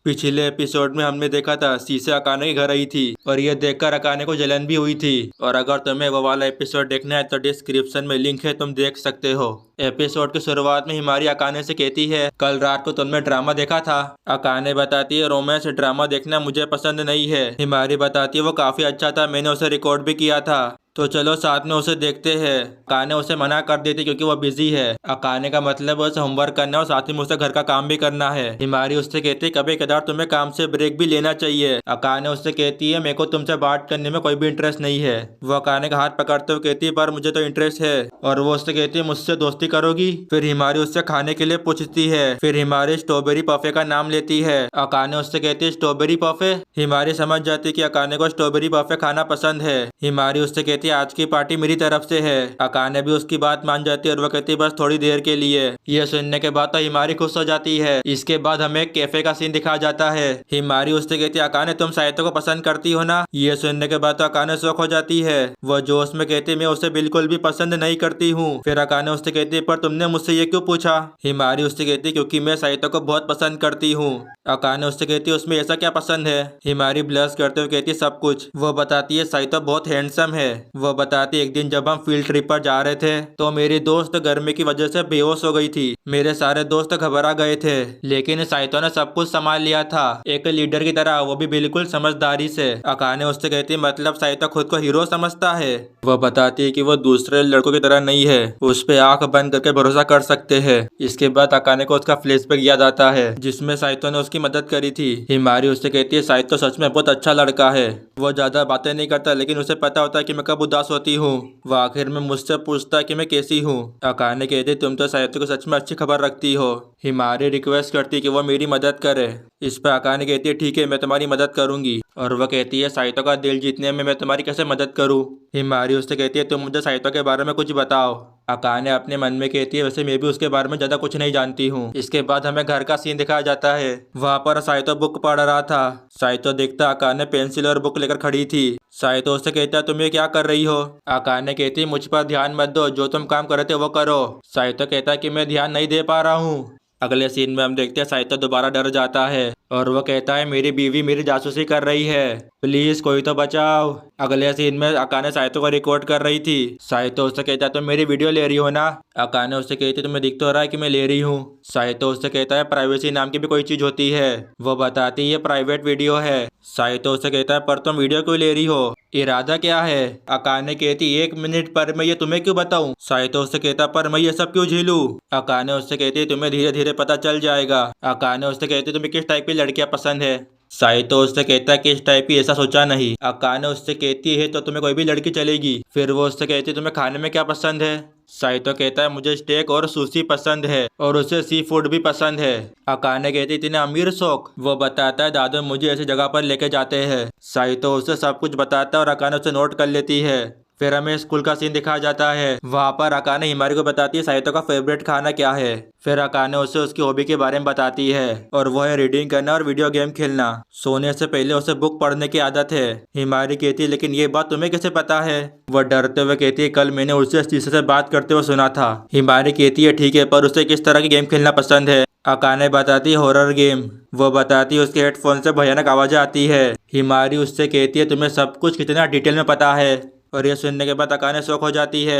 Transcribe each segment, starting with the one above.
पिछले एपिसोड में हमने देखा था शीशे अकाने के घर आई थी और ये देखकर अकाने को जलन भी हुई थी। और अगर तुम्हें वो वाला एपिसोड देखना है तो डिस्क्रिप्शन में लिंक है, तुम देख सकते हो। एपिसोड की शुरुआत में हिमारी अकाने से कहती है, कल रात को तुमने ड्रामा देखा था। अकाने बताती है, रोमांस ड्रामा देखना मुझे पसंद नहीं है। हिमारी बताती है, वो काफी अच्छा था, मैंने उसे रिकॉर्ड भी किया था, तो चलो साथ में उसे देखते हैं। अकाने उसे मना कर देती क्योंकि वो बिजी है। अकाने का मतलब उसे होमवर्क करना और साथ ही में उसे घर का काम भी करना है। हिमारी उससे कहती है, कभी कदार तुम्हें काम से ब्रेक भी लेना चाहिए। अकाने उससे कहती है, मेरे को तुमसे बात करने में कोई भी इंटरेस्ट नहीं है। वो अकाने का हाथ पकड़ते हुए कहती है, पर मुझे तो इंटरेस्ट है। और वो उससे कहती है, मुझसे दोस्ती करोगी। फिर हिमारी उससे खाने के लिए पूछती है। फिर हिमारी स्ट्रॉबेरी पफे का नाम लेती है। अकाने उससे कहती है, स्ट्रॉबेरी पफे। हिमारी समझ जाती है कि अकाने को स्ट्रॉबेरी पफे खाना पसंद है। हिमारी उससे कहती है, आज की पार्टी मेरी तरफ से है। अकाने भी उसकी बात मान जाती है और वह कहती है, बस थोड़ी देर के लिए। यह सुनने के बाद तो हिमारी खुश हो जाती है। इसके बाद हमें एक कैफे का सीन दिखाया जाता है। हिमारी उससे कहती है, अकाने तुम साहित्य को पसंद करती हो ना। यह सुनने के बाद तो अकाने शौक हो जाती है। वह जोश में कहती है, मैं उसे बिल्कुल भी पसंद नहीं करती हूँ। फिर अकाने उससे कहती है, पर तुमने मुझसे ये क्यों पूछा। हिमारी उससे कहती है, क्योंकि मैं साहित्य को बहुत पसंद करती हूँ। अकाने उससे कहती है, उसमें ऐसा क्या पसंद है। हिमारी ब्लश करते हुए कहती है, सब कुछ। वो बताती है, साहित्य बहुत हैंडसम है। वो बताती है, एक दिन जब हम फील्ड ट्रिप पर जा रहे थे तो मेरी दोस्त गर्मी की वजह से बेहोश हो गई थी। मेरे सारे दोस्त घबरा गए थे, लेकिन साहित्य ने सब कुछ संभाल लिया था, एक लीडर की तरह, वो भी बिल्कुल समझदारी से। अकाने उससे कहती है, मतलब साहित्य खुद को हीरो समझता है। वो बताती है कि वो दूसरे लड़कों की तरह नहीं है, उस पे आंख बंद करके भरोसा कर सकते हैं। इसके बाद अकाने को उसका फ्लैशबैक याद आता है जिसमें साहित्य ने उसकी मदद करी थी। हिमारी उससे कहती है, साहित्य सच में बहुत अच्छा लड़का है। वो ज्यादा बातें नहीं करता, लेकिन उसे पता होता है कि मैं कब उदास होती हूँ। वो आखिर में मुझसे पूछता है कि मैं कैसी हूँ। अकाने कहती, तुम तो साहित्य को सच में अच्छी खबर रखती हो। हिमारी रिक्वेस्ट करती है कि वो मेरी मदद करे। इस पर अकाने कहती है, ठीक है, मैं तुम्हारी मदद करूंगी। और वह कहती है, साहित्य का दिल जीतने में मैं तुम्हारी कैसे मदद करूँ। हिमारी उससे कहती है, तुम मुझे साहित्य के बारे में कुछ बताओ। अकाने अपने मन में कहती है, वैसे मैं भी उसके बारे में ज्यादा कुछ नहीं जानती हूँ। इसके बाद हमें घर का सीन दिखाया जाता है। वहाँ पर साहित्य बुक पढ़ रहा था। साहित्य देखता अकाने पेंसिल और बुक लेकर खड़ी थी। साहित्य उससे कहता है, तुम ये क्या कर रही हो। अकाने कहती है, मुझ पर ध्यान मत दो, जो तुम काम कर रहे थे वो करो। साहित्य कहता है कि मैं ध्यान नहीं दे पा रहा हूँ। अगले सीन में हम देखते हैं साहित्य दोबारा डर जाता है और वो कहता है, मेरी बीवी मेरी जासूसी कर रही है, प्लीज कोई तो बचाओ। अगले सीन में अकाने साहित्य को रिकॉर्ड कर रही थी। साहित्य उससे कहता है, तुम मेरी वीडियो ले रही हो ना। अकाने उससे कहती है, तुम्हें दिख तो रहा है कि मैं ले रही हूँ। साहित्य उससे कहता है, प्राइवेसी नाम की भी कोई चीज होती है। वो बताती है, ये प्राइवेट वीडियो है। साहित्य उससे कहता है, पर तुम वीडियो क्यों ले रही हो, इरादा क्या है। अकाने कहती, एक मिनट, पर मैं ये तुम्हें क्यों बताऊं। साहित्य उससे कहता, पर मैं ये सब क्यों झेलूं। अकाने उससे कहती है, तुम्हें धीरे धीरे पता चल जाएगा। अकाने उससे कहती, तुम्हें किस टाइप की लड़कियां पसंद है। साहित्य उससे कहता है, किस टाइप की, ऐसा सोचा नहीं। अकाने उससे कहती है, तो तुम्हें कोई भी लड़की चलेगी। फिर वो उससे कहती है, तुम्हें खाने में क्या पसंद है। साहित्य कहता है, मुझे स्टेक और सुशी पसंद है और उसे सी फूड भी पसंद है। अकाने कहती, इतने अमीर शौक। वो बताता है, दादू मुझे ऐसी जगह पर लेके जाते हैं। साहित्य उसे सब कुछ बताता है और अकाने उसे नोट कर लेती है। फिर हमें स्कूल का सीन दिखाया जाता है। वहाँ पर अकाने हिमारी को बताती है साहित्य का फेवरेट खाना क्या है। फिर अकाने उसे उसकी हॉबी के बारे में बताती है और वो है रीडिंग करना और वीडियो गेम खेलना। सोने से पहले उसे बुक पढ़ने की आदत है। हिमारी कहती है, लेकिन ये बात तुम्हें कैसे पता है। वह डरते हुए कहती है, कल मैंने उसे शीशे से बात करते हुए सुना था। हिमारी कहती है, ठीक है, पर उसे किस तरह की गेम खेलना पसंद है। अकाने बताती है, हॉरर गेम। वो बताती है, उसके हेडफोन से भयानक आवाजें आती है। हिमारी उससे कहती है, तुम्हें सब कुछ कितना डिटेल में पता है। और यह सुनने के बाद अकाने शौक हो जाती है।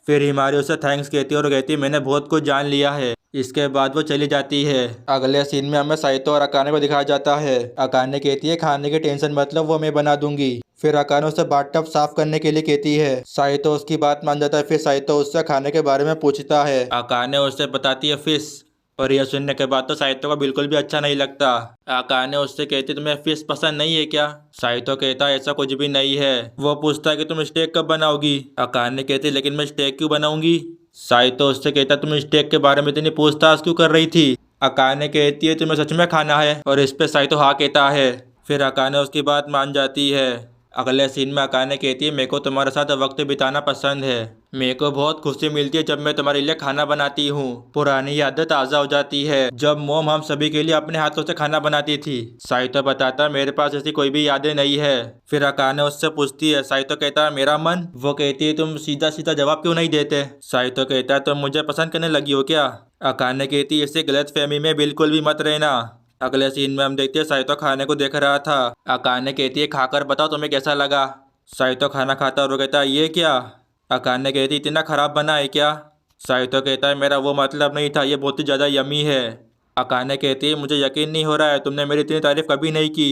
फिर हिमारी उसे थैंक्स कहती है और कहती है, मैंने बहुत कुछ जान लिया है। इसके बाद वो चली जाती है। अगले सीन में हमें साहित्य और अकाने को दिखाया जाता है। अकाने कहती है, खाने की टेंशन मतलब वो मैं बना दूंगी। फिर अकाने उसे बाथटब साफ करने के लिए कहती है। साहित्य उसकी बात मान जाता है। फिर साहित्य उससे खाने के बारे में पूछता है। अकाने उससे बताती है फिश। और यह सुनने के बाद तो साहित्य को बिल्कुल भी अच्छा नहीं लगता। अकाने उससे कहती, तुम्हें फिश पसंद नहीं है क्या। साहित्य कहता है, ऐसा कुछ भी नहीं है। वो पूछता है कि तुम स्टेक कब बनाओगी। अकाने कहती, लेकिन मैं स्टेक क्यों बनाऊंगी। साहित्य उससे कहता, तुम स्टेक के बारे में इतनी पूछताछ क्यों कर रही थी। अकाने कहती है, तुम्हें सच में खाना है। और इस पे साहित्य हाँ कहता है। फिर अकाने उसकी बात मान जाती है। अगले सीन में अकाने कहती है, मेरे को तुम्हारे साथ वक्त बिताना पसंद है। मेरे को बहुत खुशी मिलती है जब मैं तुम्हारे लिए खाना बनाती हूँ। पुरानी यादें ताज़ा हो जाती है जब मोम हम सभी के लिए अपने हाथों से खाना बनाती थी। साहित्य बताता, मेरे पास ऐसी कोई भी यादें नहीं है। फिर अकाने उससे पूछती है। साहित्य कहता है, मेरा मन। वो कहती है, तुम सीधा सीधा जवाब क्यों नहीं देते। साहित्य कहता है, तुम मुझे पसंद करने लगी हो क्या। अकाने कहती है, इसे गलत फहमी में बिल्कुल भी मत रहना। अगले सीन में हम देखते हैं साइतो खाने को देख रहा था। अकाने कहती है खाकर बताओ तुम्हें कैसा लगा। साइतो खाना खाता और वो कहता है ये क्या। अकाने कहती इतना खराब बना है क्या। साइतो कहता है मेरा वो मतलब नहीं था, ये बहुत ही ज़्यादा यमी है। अकाने कहती है मुझे यकीन नहीं हो रहा है, तुमने मेरी इतनी तारीफ कभी नहीं की।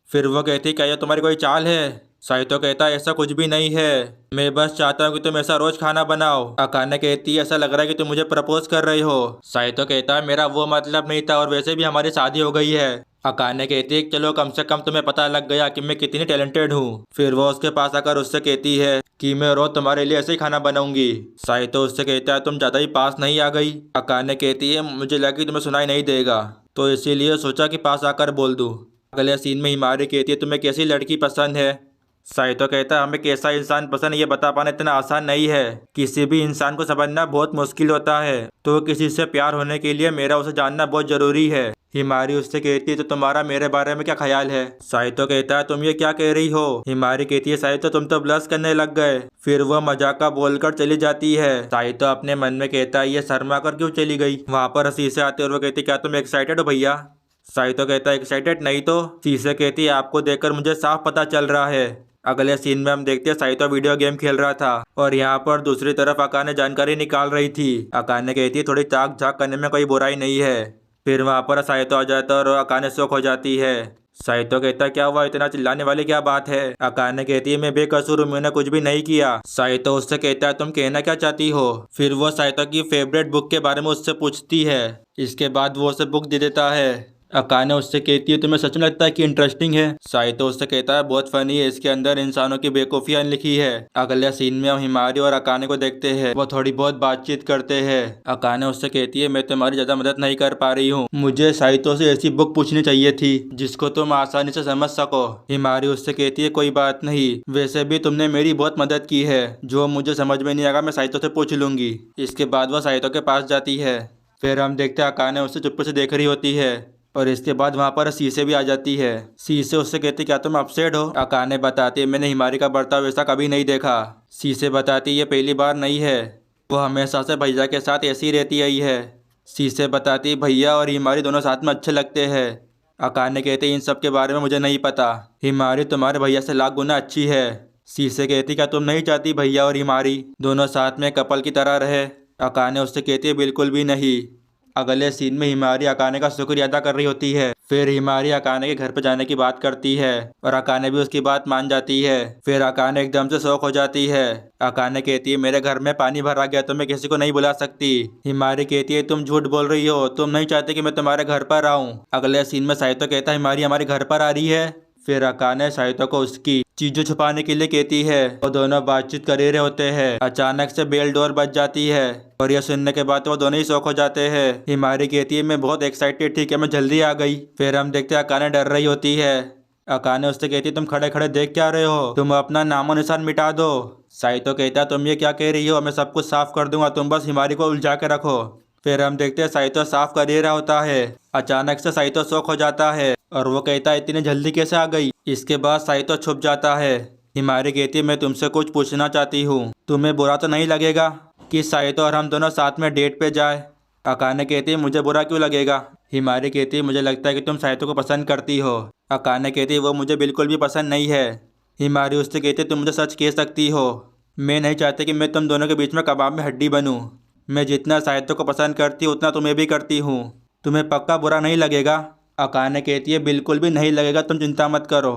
फिर वो कहती है क्या ये तुम्हारी कोई चाल है। साइतो कहता है ऐसा कुछ भी नहीं है, मैं बस चाहता हूँ कि तुम ऐसा रोज खाना बनाओ। अकाने कहती है ऐसा लग रहा है कि तुम मुझे प्रपोज कर रही हो। साइतो कहता है मेरा वो मतलब नहीं था और वैसे भी हमारी शादी हो गई है। अकाने कहती है चलो कम से कम तुम्हें पता लग गया कि मैं कितनी टैलेंटेड हूँ। फिर वो उसके पास आकर उससे कहती है कि मैं रोज तुम्हारे लिए ऐसे ही खाना बनाऊंगी। साइतो उससे कहता है तुम ज्यादा ही पास नहीं आ गई। अकाने कहती है मुझे लगा कि तुम्हें सुनाई नहीं देगा तो इसीलिए सोचा कि पास आकर बोल दूं। अगले सीन में हिमारी कहती है तुम्हें कैसी लड़की पसंद है। साइतो कहता है हमें कैसा इंसान पसंद है ये बता पाना इतना आसान नहीं है, किसी भी इंसान को समझना बहुत मुश्किल होता है, तो किसी से प्यार होने के लिए मेरा उसे जानना बहुत जरूरी है। हिमारी उससे कहती है तो तुम्हारा मेरे बारे में क्या ख्याल है। साइतो कहता है तुम ये क्या कह रही हो। हिमारी कहती है साइतो तुम तो ब्लश करने लग गए। फिर वह मजाक बोलकर चली जाती है। साइतो अपने मन में कहता है ये शर्मा कर क्यों चली गई। वहाँ पर शीशे आते और वो कहती क्या तुम एक्साइटेड हो भैया। साइतो कहता है एक्साइटेड नहीं तो। शीशे कहती है आपको देखकर मुझे साफ पता चल रहा है। अगले सीन में हम देखते हैं साइतो वीडियो गेम खेल रहा था और यहाँ पर दूसरी तरफ अकाने जानकारी निकाल रही थी। अकाने कहती है थोड़ी ताक झाक करने में कोई बुराई नहीं है। फिर वहाँ पर साइतो आ जाता है और अकाने शौक हो जाती है। साइतो कहता है क्या हुआ, इतना चिल्लाने वाली क्या बात है। अकाने कहती है मैं बेकसूर हूँ, मैंने कुछ भी नहीं किया। साइतो उससे कहता है तुम कहना क्या चाहती हो। फिर वो साइतो की फेवरेट बुक के बारे में उससे पूछती है। इसके बाद वो उसे बुक दे देता है। अकाने उससे कहती है तुम्हें सच में लगता है कि इंटरेस्टिंग है। साइतो उससे कहता है बहुत फनी है, इसके अंदर इंसानों की बेवकूफियां लिखी है। अगले सीन में हम हिमारी और अकाने को देखते हैं, वो थोड़ी बहुत बातचीत करते हैं। अकाने उससे कहती है मैं तुम्हारी ज्यादा मदद नहीं कर पा रही हूँ, मुझे साइतो से ऐसी बुक पूछनी चाहिए थी जिसको तुम आसानी से समझ सको। हिमारी उससे कहती है कोई बात नहीं, वैसे भी तुमने मेरी बहुत मदद की है, जो मुझे समझ में नहीं आएगा मैं साइतो से पूछ लूंगी। इसके बाद वह साइतो के पास जाती है। फिर हम देखते हैं अकाने उससे चुप्पे से देख रही होती है और इसके बाद वहाँ पर शीशे भी आ जाती है। शीशे उससे कहती क्या तुम अपसेट हो। अकाने बताती है मैंने हिमारी का बर्ताव वैसा कभी नहीं देखा। शीशे बताती ये पहली बार नहीं है, वो हमेशा से भैया के साथ ऐसी रहती आई है। शीशे बताती भैया और हिमारी दोनों साथ में अच्छे लगते हैं। अकाने कहते इन सब के बारे में मुझे नहीं पता, हिमारी तुम्हारे भैया से लाख गुना अच्छी है। शीशे कहती क्या तुम नहीं चाहती भैया और हिमारी दोनों साथ में कपल की तरह रहे। अकाने उससे कहती है बिल्कुल भी नहीं। अगले सीन में हिमारी अकाने का शुक्रिया अदा कर रही होती है। फिर हिमारी अकाने के घर पर जाने की बात करती है और अकाने भी उसकी बात मान जाती है। फिर अकाने एकदम से शौक हो जाती है। अकाने कहती है मेरे घर में पानी भरा गया तो मैं किसी को नहीं बुला सकती। हिमारी कहती है तुम झूठ बोल रही हो, तुम नहीं चाहते कि मैं तुम्हारे घर पर आऊँ। अगले सीन में साइतो कहता है हिमारी हमारे घर पर आ रही है। फिर अकाने साइतो को उसकी चीजें छुपाने के लिए कहती है और दोनों बातचीत कर रहे होते हैं। अचानक से बेल डोर बज जाती है और यह सुनने के बाद वो दोनों ही शौक हो जाते हैं। हिमारी कहती है मैं बहुत एक्साइटेड थी कि मैं जल्दी आ गई। फिर हम देखते हैं अकाने डर रही होती है। अकाने उससे कहती है तुम खड़े खड़े देख क्या रहे हो, तुम अपना नामो निशान मिटा दो। साइतो कहता है तुम ये क्या कह रही हो, मैं सब कुछ साफ कर दूंगा, तुम बस हिमारी को उलझा के रखो। फिर हम देखते हैं साइतो साफ कर ही रहा होता है। अचानक से साइतो शौक हो जाता है और वो कहता है इतनी जल्दी कैसे आ गई। इसके बाद साइतो छुप जाता है। हिमारी कहती है मैं तुमसे कुछ पूछना चाहती हूँ, तुम्हें बुरा तो नहीं लगेगा कि साइतो और हम दोनों साथ में डेट पे जाए। अकाने कहती है मुझे बुरा क्यों लगेगा। हिमारी कहती है मुझे लगता है कि तुम साइतो को पसंद करती हो। अकाने कहती है वो मुझे बिल्कुल भी पसंद नहीं है। हिमारी उससे कहती है तुम मुझे सच कह सकती हो, मैं नहीं चाहती कि मैं तुम दोनों के बीच में कबाब में हड्डी बनूं। मैं जितना साइतो को पसंद करती हूँ उतना तुम्हें भी करती हूँ, तुम्हें पक्का बुरा नहीं लगेगा। अकाने कहती है बिल्कुल भी नहीं लगेगा, तुम चिंता मत करो।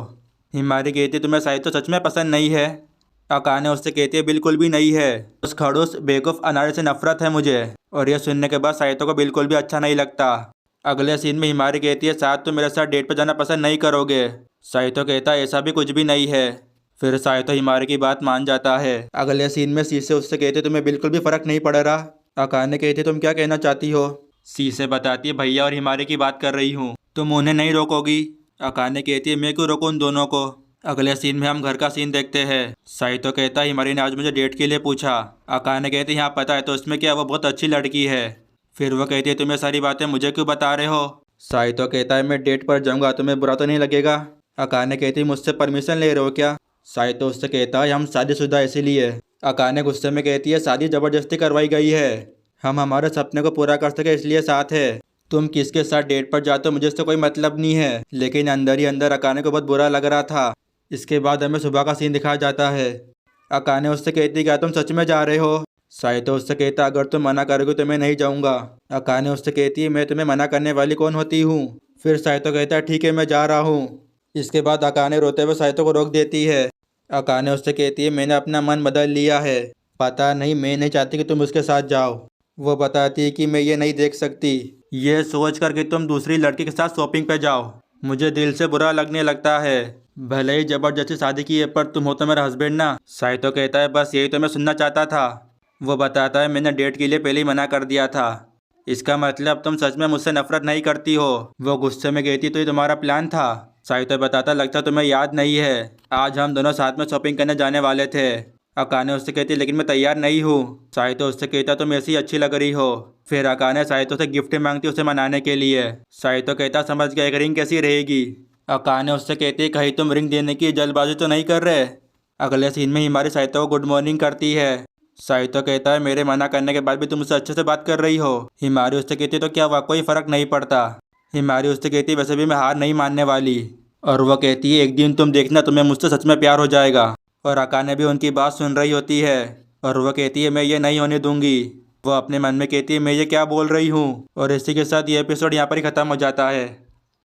हिमारी कहती है तुम्हें साइतो सच में पसंद नहीं है। अकाने उससे कहती है बिल्कुल भी नहीं है, उस खड़ूस बेवकूफ़ अनाड़े से नफरत है मुझे। और यह सुनने के बाद साइतो को बिल्कुल भी अच्छा नहीं लगता। अगले सीन में हिमारी कहती है साथ तुम मेरे साथ डेट पर जाना पसंद नहीं करोगे। साइतो कहता है ऐसा भी कुछ भी नहीं है। फिर साइतो हिमारी की बात मान जाता है। अगले सीन में शीशे उससे कहते तुम्हें बिल्कुल भी फर्क नहीं पड़ रहा। अकाने कहती तुम क्या कहना चाहती हो। शीशे बताती है भैया और हिमारी की बात कर रही हूँ, तुम उन्हें नहीं रोकोगी। अकाने कहती है मैं क्यों रोकूं उन दोनों को। अगले सीन में हम घर का सीन देखते हैं। साइतो कहता है हिमारी ने आज मुझे डेट के लिए पूछा। अकाने कहती है हाँ पता है, तो इसमें क्या, वो बहुत अच्छी लड़की है। फिर वो कहती है तुम्हें सारी बातें मुझे क्यों बता रहे हो। साइतो कहता है मैं डेट पर जाऊँगा, तुम्हें बुरा तो नहीं लगेगा। अकाने कहती है मुझसे परमिशन ले रहे हो क्या। साइतो उससे कहता है हम शादीशुदा इसीलिए। अकाने गुस्से में कहती है शादी जबरदस्ती करवाई गई है, हम हमारे सपने को पूरा कर सके इसलिए साथ है। तुम किसके साथ डेट पर जाते हो मुझे इससे कोई मतलब नहीं है, लेकिन अंदर ही अंदर अकाने को बहुत बुरा लग रहा था। इसके बाद हमें सुबह का सीन दिखाया जाता है। अकाने उससे कहती क्या तुम सच में जा रहे हो? साइतो उससे कहता अगर तुम मना करोगे तो मैं नहीं जाऊंगा। अकाने उससे कहती है मैं तुम्हें मना करने वाली कौन होती हूँ? फिर साइतो कहता है ठीक है मैं जा रहा हूँ। इसके बाद अकाने रोते हुए साइतो को रोक देती है। अकाने उससे कहती है मैंने अपना मन बदल लिया है, पता नहीं मैं नहीं चाहती कि तुम उसके साथ जाओ। वो बताती है कि मैं ये नहीं देख सकती, ये सोच कर कि तुम दूसरी लड़की के साथ शॉपिंग पे जाओ मुझे दिल से बुरा लगने लगता है। भले ही जबरदस्ती शादी की है पर तुम हो तो मेरा हस्बैंड ना। साइतो कहता है बस यही तो मैं सुनना चाहता था। वो बताता है मैंने डेट के लिए पहले ही मना कर दिया था। इसका मतलब तुम सच में मुझसे नफरत नहीं करती हो? वो गुस्से में कहती तो ये तुम्हारा प्लान था। साहित्य बताता लगता तुम्हें याद नहीं है, आज हम दोनों साथ में शॉपिंग करने जाने वाले थे। अकाने उससे कहती लेकिन मैं तैयार नहीं हूँ। साहित्य उससे कहता तुम ऐसी अच्छी लग रही हो। फिर अकाने साहित्य से गिफ्ट मांगती उसे मनाने के लिए। साहित्य कहता समझ गया एक रिंग कैसी रहेगी। अकाने उससे कहती कहीं तुम रिंग देने की जल्दबाजी तो नहीं कर रहे? अगले सीन में हिमारी साहित्य को गुड मॉर्निंग करती है। साहित्य कहता है मेरे मना करने के बाद भी तुम मुझसे अच्छे से बात कर रही हो। हिमारी उससे कहती तो क्या वाकई फर्क नहीं पड़ता? हिमारी उससे कहती वैसे भी मैं हार नहीं मानने वाली। और वह कहती है एक दिन तुम देखना तुम्हें मुझसे सच में प्यार हो जाएगा। और अकाने भी उनकी बात सुन रही होती है और वह कहती है मैं ये नहीं होने दूंगी। वह अपने मन में कहती है मैं ये क्या बोल रही हूँ। और इसी के साथ ये एपिसोड यहाँ पर ही खत्म हो जाता है।